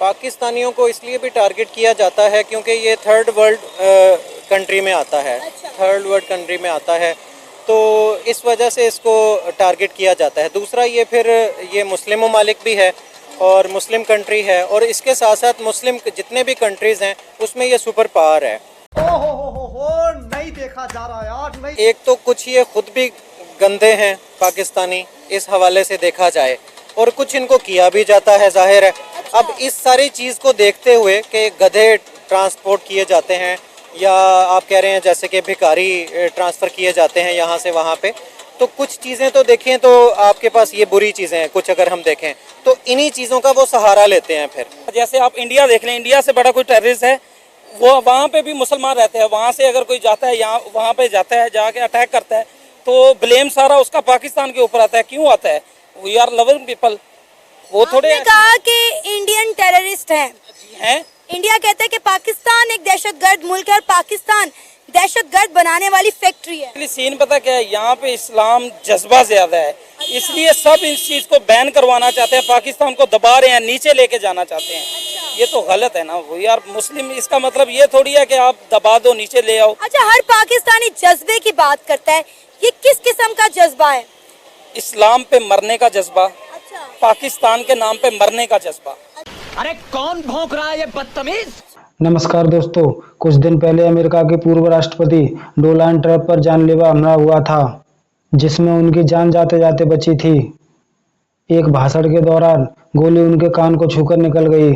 पाकिस्तानियों को इसलिए भी टारगेट किया जाता है क्योंकि ये थर्ड वर्ल्ड कंट्री में आता है। थर्ड वर्ल्ड कंट्री में आता है, तो इस वजह से इसको टारगेट किया जाता है। दूसरा ये मुस्लिम ममालिक भी है और मुस्लिम कंट्री है, और इसके साथ साथ मुस्लिम जितने भी कंट्रीज़ हैं उसमें ये सुपर पावर है। नहीं देखा जा रहा यार, नहीं। एक तो कुछ ये खुद भी गंदे हैं पाकिस्तानी, इस हवाले से देखा जाए, और कुछ इनको किया भी जाता है, जाहिर है। अब इस सारी चीज़ को देखते हुए कि गधे ट्रांसपोर्ट किए जाते हैं, या आप कह रहे हैं जैसे कि भिखारी ट्रांसफ़र किए जाते हैं यहाँ से वहाँ पे, तो कुछ चीज़ें तो देखें तो आपके पास ये बुरी चीज़ें हैं, कुछ अगर हम देखें तो इन्हीं चीज़ों का वो सहारा लेते हैं। फिर जैसे आप इंडिया देख लें, इंडिया से बड़ा कोई टेररिस्ट है, वो वहाँ पे भी मुसलमान रहते हैं। वहाँ से अगर कोई जाता है यहाँ वहाँ पे जाता है, जाके अटैक करता है, तो ब्लेम सारा उसका पाकिस्तान के ऊपर आता है। क्यों आता है? We are loving people. वो थोड़े कहा कि इंडियन टेररिस्ट हैं। इंडिया कहता है कि पाकिस्तान एक दहशतगर्द मुल्क है और पाकिस्तान दहशतगर्द बनाने वाली फैक्ट्री है। सीन पता क्या है, यहाँ पे इस्लाम जज्बा ज्यादा है, इसलिए सब इस चीज को बैन करवाना चाहते हैं, पाकिस्तान को दबा रहे हैं, नीचे लेके जाना चाहते हैं। ये तो गलत है ना। वो यार मुस्लिम, इसका मतलब ये थोड़ी है कि आप दबा दो, नीचे ले आओ। अच्छा, हर पाकिस्तानी जज्बे की बात करता है, ये किस किस्म का जज्बा है? इस्लाम पे मरने का जज्बा, पाकिस्तान के नाम पे मरने का जज्बा। अरे कौन भौंक रहा है ये बदतमीज? नमस्कार दोस्तों, कुछ दिन पहले अमेरिका के पूर्व राष्ट्रपति डोनाल्ड ट्रंप पर जानलेवा हमला हुआ था, जिसमें उनकी जान जाते जाते बची थी। एक भाषण के दौरान गोली उनके कान को छूकर निकल गई।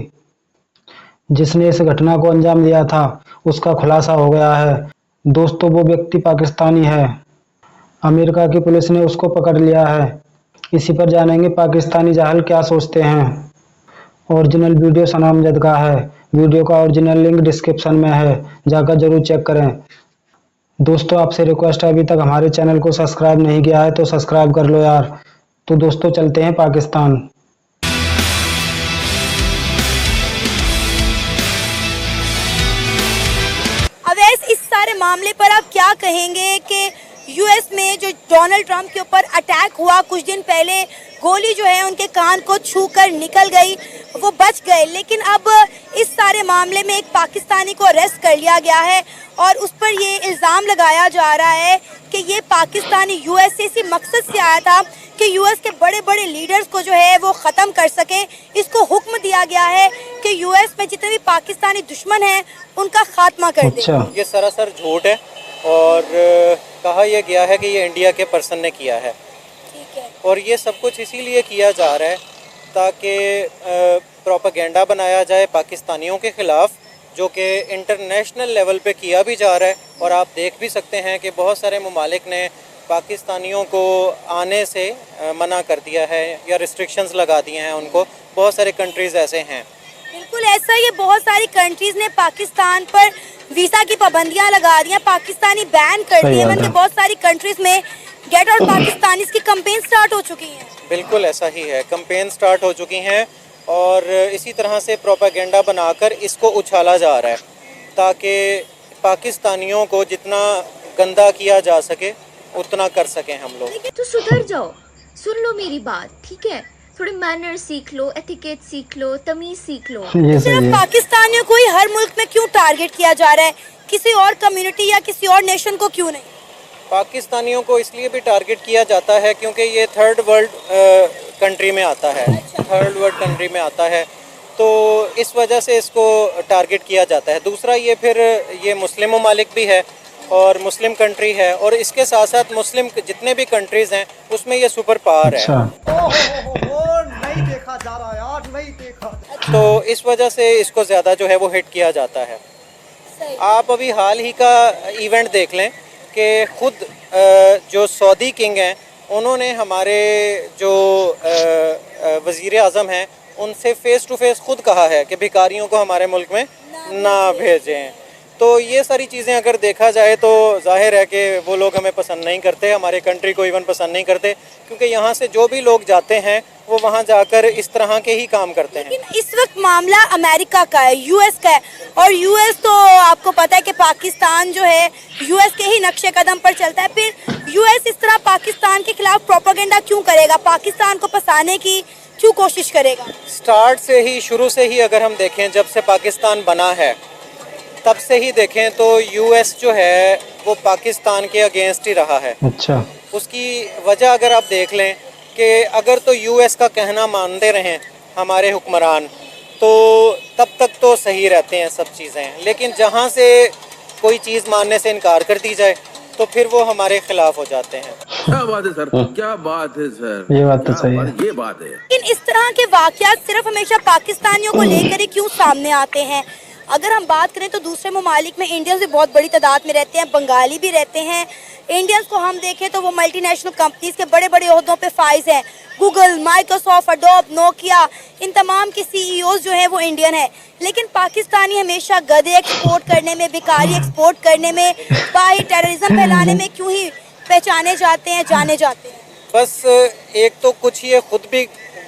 जिसने इस घटना को अंजाम दिया था उसका खुलासा हो गया है। दोस्तों, वो व्यक्ति पाकिस्तानी है। अमेरिका की पुलिस ने उसको पकड़ लिया है। इसी पर जानेंगे पाकिस्तानी जाहिल क्या सोचते हैं। ओरिजिनल वीडियो सनामजद का है। वीडियो का ओरिजिनल लिंक डिस्क्रिप्शन में है, जाकर जरूर चेक करें। दोस्तों, आपसे रिक्वेस्ट है, अभी तक हमारे चैनल को सब्सक्राइब नहीं किया है तो सब्सक्राइब कर लो यार। तो दोस्तों, चलते हैं पाकिस्तान। अवैस, इस सारे मामले पर आप क्या कहेंगे कि यूएस में जो डोनाल्ड ट्रंप के ऊपर अटैक हुआ कुछ दिन पहले, गोली जो है उनके कान को छूकर निकल गई, वो बच गए, लेकिन अब इस सारे मामले में एक पाकिस्तानी को अरेस्ट कर लिया गया है और उस पर ये इल्ज़ाम लगाया जा रहा है कि ये पाकिस्तानी यूएस से इसी मकसद से आया था कि यूएस के बड़े बड़े लीडर्स को जो है वो ख़त्म कर सके। इसको हुक्म दिया गया है कि यूएस में जितने भी पाकिस्तानी दुश्मन हैं उनका खात्मा कर दे। ये सरासर झूठ है और कहा यह गया है कि ये इंडिया के पर्सन ने किया है। ठीक है। और ये सब कुछ इसीलिए किया जा रहा है ताकि प्रोपेगेंडा बनाया जाए पाकिस्तानियों के ख़िलाफ़, जो कि इंटरनेशनल लेवल पे किया भी जा रहा है। और आप देख भी सकते हैं कि बहुत सारे ममालिक ने पाकिस्तानियों को आने से मना कर दिया है या रिस्ट्रिक्शंस लगा दिए हैं उनको। बहुत सारे कंट्रीज़ ऐसे हैं। बिल्कुल ऐसा ही है, बहुत सारी कंट्रीज़ ने पाकिस्तान पर वीज़ा की पाबंदियां लगा दी हैं, पाकिस्तानी बैन कर दिए हैं। बहुत सारी कंट्रीज़ में गेट आउट पाकिस्तानी की कैंपेन स्टार्ट हो चुकी हैं। बिल्कुल ऐसा ही है, कैंपेन स्टार्ट हो चुकी हैं और इसी तरह से प्रोपेगेंडा बनाकर इसको उछाला जा रहा है ताकि पाकिस्तानियों को जितना गंदा किया जा सके उतना कर सकें हम लोग। तो सुधर जाओ, सुन लो मेरी बात, ठीक है? थोड़े मैनर सीख लो, एटिकेट सीख लो, तमीज सीख लो। सिर्फ पाकिस्तानियों को ही हर मुल्क में क्यों टारगेट किया जा रहा है, किसी और कम्युनिटी या किसी और नेशन को क्यों नहीं? पाकिस्तानियों को इसलिए भी टारगेट किया जाता है क्योंकि ये थर्ड वर्ल्ड कंट्री में आता है। थर्ड वर्ल्ड कंट्री में आता है, तो इस वजह से इसको टारगेट किया जाता है। दूसरा ये मुस्लिम ममालिक भी है और मुस्लिम कंट्री है, और इसके साथ साथ मुस्लिम जितने भी कंट्रीज़ हैं उसमें ये सुपर पावर है। नहीं देखा जा रहा यार, नहीं देखा। तो इस वजह से इसको ज़्यादा जो है वो हिट किया जाता है। आप अभी हाल ही का इवेंट देख लें कि खुद जो सऊदी किंग हैं उन्होंने हमारे जो वज़ीर आज़म हैं उनसे फ़ेस टू फेस खुद कहा है कि भिखारियों को हमारे मुल्क में ना भेजें। तो ये सारी चीज़ें अगर देखा जाए तो जाहिर है कि वो लोग हमें पसंद नहीं करते, हमारे कंट्री को इवन पसंद नहीं करते, क्योंकि यहाँ से जो भी लोग जाते हैं वो वहाँ जाकर इस तरह के ही काम करते हैं। लेकिन इस वक्त मामला अमेरिका का है, यूएस का है, और यूएस तो आपको पता है कि पाकिस्तान जो है यूएस के ही नक्शे कदम पर चलता है। फिर यूएस इस तरह पाकिस्तान के खिलाफ प्रोपेगेंडा क्यों करेगा? पाकिस्तान को फंसाने की क्यों कोशिश करेगा? स्टार्ट से ही, शुरू से ही अगर हम देखें, जब से पाकिस्तान बना है तब से ही देखें तो यूएस जो है वो पाकिस्तान के अगेंस्ट ही रहा है। अच्छा। उसकी वजह अगर आप देख लें कि अगर तो यूएस का कहना मानते रहें हमारे हुक्मरान तो तब तक तो सही रहते हैं सब चीज़ें, लेकिन जहाँ से कोई चीज़ मानने से इनकार कर दी जाए तो फिर वो हमारे खिलाफ हो जाते हैं। क्या बात है सर, क्या बात है सर, ये बात तो सही है। ये बात है। लेकिन इस तरह के वाकयात सिर्फ हमेशा पाकिस्तानियों को लेकर ही क्यों सामने आते हैं? अगर हम बात करें तो दूसरे ममालिक में इंडियंस भी बहुत बड़ी तादाद में रहते हैं, बंगाली भी रहते हैं। इंडियंस को हम देखें तो वो मल्टीनेशनल कंपनीज के बड़े बड़े ओहदों पे फाइज हैं। गूगल, माइक्रोसॉफ्ट, अडोब, नोकिया, इन तमाम के सीईओज जो हैं वो इंडियन है। लेकिन पाकिस्तानी हमेशा गधे एक्सपोर्ट करने में, भिखारी एक्सपोर्ट करने में, बाहर टेररिज्म फैलाने में क्यों ही पहचाने जाते हैं, जाने जाते हैं? बस एक तो कुछ ये खुद भी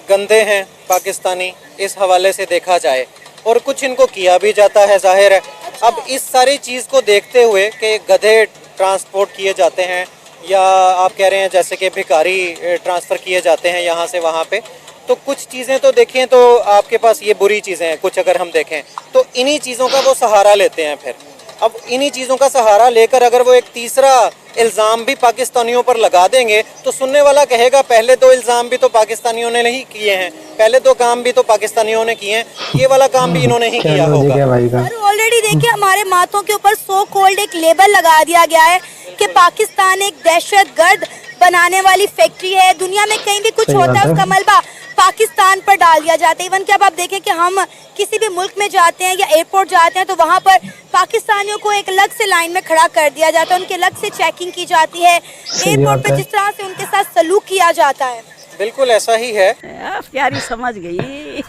गंदे हैं पाकिस्तानी इस हवाले से देखा जाए, और कुछ इनको किया भी जाता है, जाहिर है। अब इस सारी चीज़ को देखते हुए कि गधे ट्रांसपोर्ट किए जाते हैं या आप कह रहे हैं जैसे कि भिखारी ट्रांसफ़र किए जाते हैं यहाँ से वहाँ पे, तो कुछ चीज़ें तो देखें तो आपके पास ये बुरी चीज़ें हैं कुछ, अगर हम देखें तो इन्हीं चीज़ों का वो सहारा लेते हैं। फिर अब इन्हीं चीज़ों का सहारा लेकर अगर वो एक तीसरा इल्ज़ाम भी पाकिस्तानियों पर लगा देंगे तो सुनने वाला कहेगा पहले दो इल्ज़ाम भी तो पाकिस्तानियों ने नहीं किए हैं, पहले दो काम भी तो पाकिस्तानियों ने किए हैं, ये वाला काम भी इन्होंने ही किया होगा। ऑलरेडी देखिए हमारे माथों के ऊपर सो कॉल्ड एक लेबल लगा दिया गया है कि पाकिस्तान एक दहशतगर्द बनाने वाली फैक्ट्री है। दुनिया में कहीं भी कुछ होता है उसका मलबा पाकिस्तान पर डाल दिया जाता है। इवन कि अब आप देखें कि हम किसी भी मुल्क में जाते हैं या एयरपोर्ट जाते हैं तो वहाँ पर पाकिस्तानियों को एक अलग से लाइन में खड़ा कर दिया जाता है, उनकी अलग से चेकिंग की जाती है। एयरपोर्ट पर जिस तरह से उनके साथ सलूक किया जाता है, बिल्कुल ऐसा ही है। प्यारी समझ गई।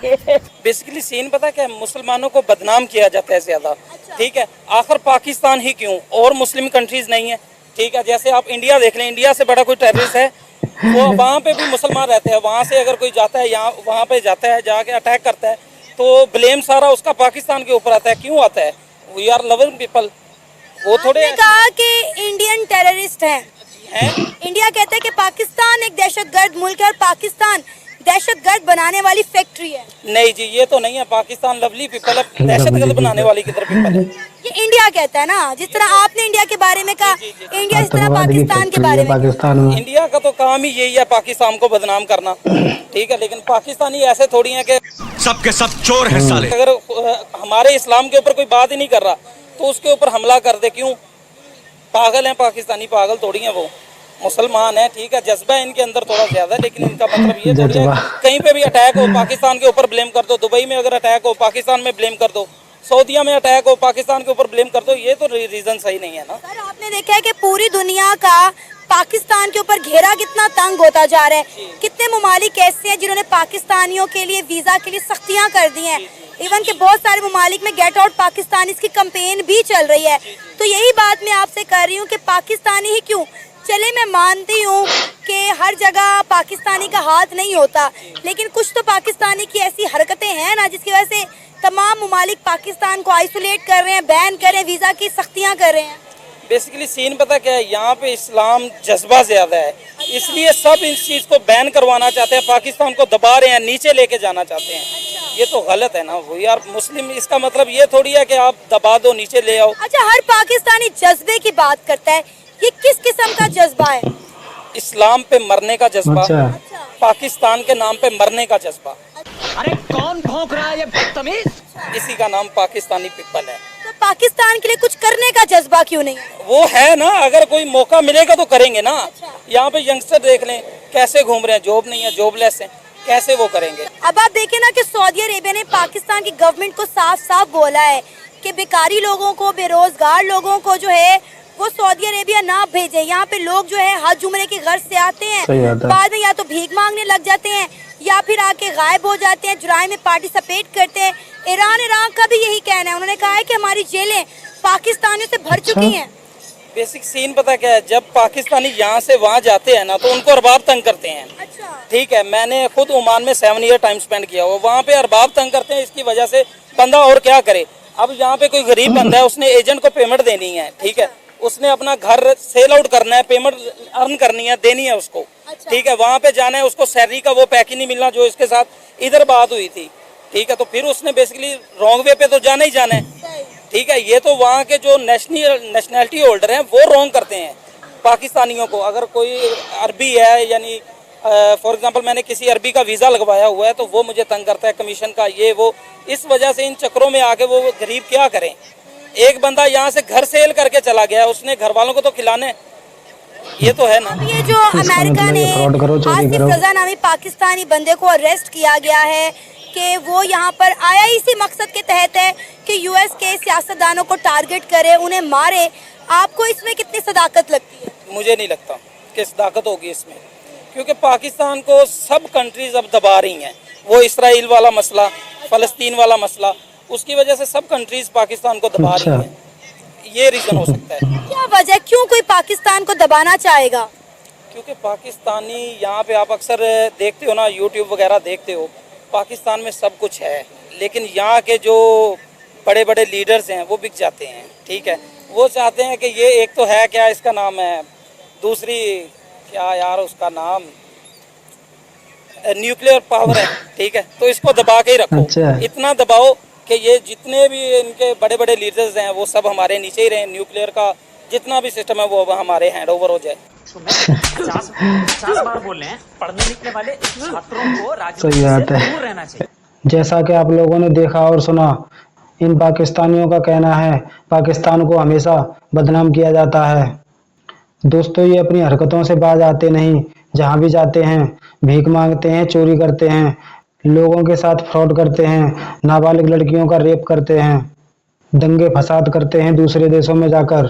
बेसिकली सीन पता क्या है, मुसलमानों को बदनाम किया जाता है ज्यादा। ठीक है, आखिर पाकिस्तान ही क्यों, और मुस्लिम कंट्रीज नहीं है? ठीक है, जैसे आप इंडिया देख लें, इंडिया से बड़ा कोई टेररिस्ट है, वो वहाँ पे भी मुसलमान रहते हैं। वहाँ से अगर कोई जाता है, यहाँ वहाँ पे जाता है, जाके अटैक करता है, तो ब्लेम सारा उसका पाकिस्तान के ऊपर आता है। क्यों आता है? We are loving people. वो थोड़े कहा कि इंडियन टेररिस्ट हैं। इंडिया कहता है कि पाकिस्तान एक दहशतगर्द मुल्क है और पाकिस्तान दहशतगर्द बनाने वाली फैक्ट्री है। नहीं जी, ये तो नहीं है। पाकिस्तान लवली पीपल है, दहशतगर्द बनाने वाली किधर पीपल है? ये इंडिया कहता है ना, जिस तरह आपने इंडिया के बारे में कहा, इंडिया इस तरह पाकिस्तान के बारे में। इंडिया का तो काम ही यही है पाकिस्तान को बदनाम करना। ठीक है, लेकिन पाकिस्तानी ऐसे थोड़ी है कि सबके सब चोर हैं साले। अगर हमारे इस्लाम के ऊपर कोई बात ही नहीं कर रहा तो उसके ऊपर हमला कर दे, क्यों? पागल हैं पाकिस्तानी, पागल थोड़ी हैं वो, मुसलमान है। ठीक है, जज्बा इनके अंदर थोड़ा ज्यादा, लेकिन इनका मतलब ये थोड़ी है कहीं पे भी अटैक हो पाकिस्तान के ऊपर ब्लेम कर दो, दुबई में अगर अटैक हो पाकिस्तान में ब्लेम कर दो, सऊदीया में अटैक हो पाकिस्तान के ऊपर ब्लेम कर दो। ये तो रीजन सही नहीं है ना। सर आपने देखा है कि पूरी दुनिया का पाकिस्तान के ऊपर घेरा कितना तंग होता जा रहा है। कितने ममालिक ऐसे हैं जिन्होंने पाकिस्तानियों के लिए वीजा के लिए सख्तियां कर दी हैं। इवन के बहुत सारे ममालिक में गेट आउट पाकिस्तान इसकी कंपेन भी चल रही है। तो यही बात मैं आपसे कर रही हूँ कि पाकिस्तानी ही क्यों, चले मैं मानती हूँ कि हर जगह पाकिस्तानी का हाथ नहीं होता, लेकिन कुछ तो पाकिस्तानी की ऐसी हरकतें हैं ना जिसकी वजह से तमाम ममालिक पाकिस्तान को आइसोलेट कर रहे हैं, बैन कर रहे हैं, वीज़ा की सख्तियाँ कर रहे हैं। बेसिकली सीन पता क्या है, यहाँ पे इस्लाम जज्बा ज्यादा है, इसलिए सब इस चीज को बैन करवाना चाहते हैं, पाकिस्तान को दबा रहे हैं, नीचे लेके जाना चाहते हैं। ये तो गलत है ना वो यार। मुस्लिम इसका मतलब ये थोड़ी है कि आप दबा दो, नीचे ले आओ। अच्छा, हर पाकिस्तानी जज्बे की बात करता है, ये किस किस्म का जज्बा है? इस्लाम पे मरने का जज्बा। अच्छा। पाकिस्तान के नाम पे मरने का जज्बा। अरे कौन भौंक रहा है ये बदतमीज? इसी का नाम पाकिस्तानी पीपल है। तो पाकिस्तान के लिए कुछ करने का जज्बा क्यों नहीं है? वो है ना, अगर कोई मौका मिलेगा तो करेंगे ना। यहाँ पे यंगस्टर देख लें कैसे घूम रहे हैं, जॉब नहीं है, जॉबलेस है, कैसे वो करेंगे? अब आप देखें ना कि सऊदी अरेबिया ने पाकिस्तान की गवर्नमेंट को साफ साफ बोला है कि बेकारी लोगों को, बेरोजगार लोगों को जो है वो सऊदी अरेबिया ना भेजे। यहाँ पे लोग जो है हज उम्रे की गर्ज से आते हैं, बाद में या तो भीख मांगने लग जाते हैं या फिर आके गायब हो जाते हैं, जुराइम में पार्टिसिपेट करते हैं। ईरान का भी यही कहना है, उन्होंने कहा है कि हमारी जेलें पाकिस्तानियों से भर चुकी हैं। बेसिक सीन पता क्या है, जब पाकिस्तानी यहाँ से वहाँ जाते हैं ना तो उनको अरबाब तंग करते हैं। अच्छा। ठीक है, मैंने खुद ओमान में 7 ईयर टाइम स्पेंड किया हुआ, वहाँ पे अरबाब तंग करते हैं। इसकी वजह से बंदा और क्या करे। अब यहाँ पे कोई गरीब बंदा है, उसने एजेंट को पेमेंट देनी है, ठीक है, उसने अपना घर सेल आउट करना है, पेमेंट अर्न करनी है, देनी है उसको। अच्छा। ठीक है, वहाँ पे जाना है, उसको सैलरी का वो पैक ही नहीं मिलना जो इसके साथ इधर बात हुई थी। ठीक है, तो फिर उसने बेसिकली रॉन्ग वे पे तो जाना ही जाना है। ठीक है, ये तो वहाँ के जो नेशनैलिटी होल्डर हैं वो रॉन्ग करते हैं पाकिस्तानियों को। अगर कोई अरबी है, यानी फॉर एग्जांपल मैंने किसी अरबी का वीज़ा लगवाया हुआ है तो वो मुझे तंग करता है, कमीशन का ये वो, इस वजह से इन चक्करों में आके वो गरीब क्या करें। एक बंदा यहाँ से घर सेल करके चला गया, उसने घर वालों को तो खिलाने, ये तो है ना। ये जो अमेरिका ने आसिफ रजा नामी पाकिस्तानी बंदे को अरेस्ट किया गया है कि वो यहाँ पर आया इसी मकसद के तहत है कि यूएस के सियासतदानों को टारगेट करे, उन्हें मारे, आपको इसमें कितनी सदाकत लगती है? मुझे नहीं लगता कि सदाकत होगी इसमें, क्योंकि पाकिस्तान को सब कंट्रीज अब दबा रही हैं। वो इसराइल वाला मसला, फ़लस्तीन वाला मसला, उसकी वजह से सब कंट्रीज पाकिस्तान को दबा रही हैं। ये रीज़न हो सकता है। क्या वजह, क्यों कोई पाकिस्तान को दबाना चाहेगा? क्योंकि पाकिस्तानी यहाँ पे आप अक्सर देखते हो ना, यूट्यूब वगैरह देखते हो, पाकिस्तान में सब कुछ है, लेकिन यहाँ के जो बड़े बड़े लीडर्स हैं वो बिक जाते हैं। ठीक है, वो चाहते हैं कि ये एक तो है, क्या इसका नाम है, दूसरी क्या यार उसका नाम, न्यूक्लियर पावर है। ठीक है, तो इसको दबा के ही रखो। अच्छा। इतना दबाओ कि ये जितने भी इनके बड़े बड़े लीडर्स हैं वो सब हमारे नीचे ही रहें, न्यूक्लियर का जितना भी सिस्टम है वो हमारे हैंड ओवर हो जाए। 50 बार बोल रहे हैं, पढ़ने लिखने वाले छात्रों को राजनीति सही बात से है। दूर रहना चाहिए। जैसा कि आप लोगों ने देखा और सुना, इन पाकिस्तानियों का कहना है पाकिस्तान को हमेशा बदनाम किया जाता है। दोस्तों, ये अपनी हरकतों से बाज आते नहीं, जहाँ भी जाते हैं भीख मांगते हैं, चोरी करते हैं, लोगों के साथ फ्रॉड करते हैं, नाबालिग लड़कियों का रेप करते हैं, दंगे फसाद करते हैं दूसरे देशों में जाकर,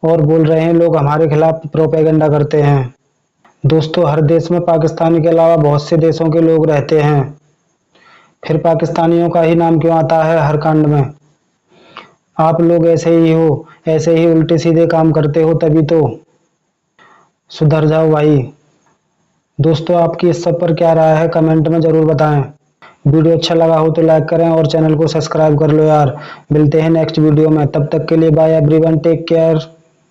और बोल रहे हैं लोग हमारे खिलाफ प्रोपेगेंडा करते हैं। दोस्तों, हर देश में पाकिस्तान के अलावा बहुत से देशों के लोग रहते हैं, फिर पाकिस्तानियों का ही नाम क्यों आता है हर कांड में? आप लोग ऐसे ही हो, ऐसे ही उल्टे सीधे काम करते हो, तभी तो। सुधर जाओ भाई। दोस्तों, आपकी इस सब पर क्या राय है कमेंट में ज़रूर बताएं। वीडियो अच्छा लगा हो तो लाइक करें और चैनल को सब्सक्राइब कर लो यार। मिलते हैं नेक्स्ट वीडियो में, तब तक के लिए बाय एवरीवन, टेक केयर।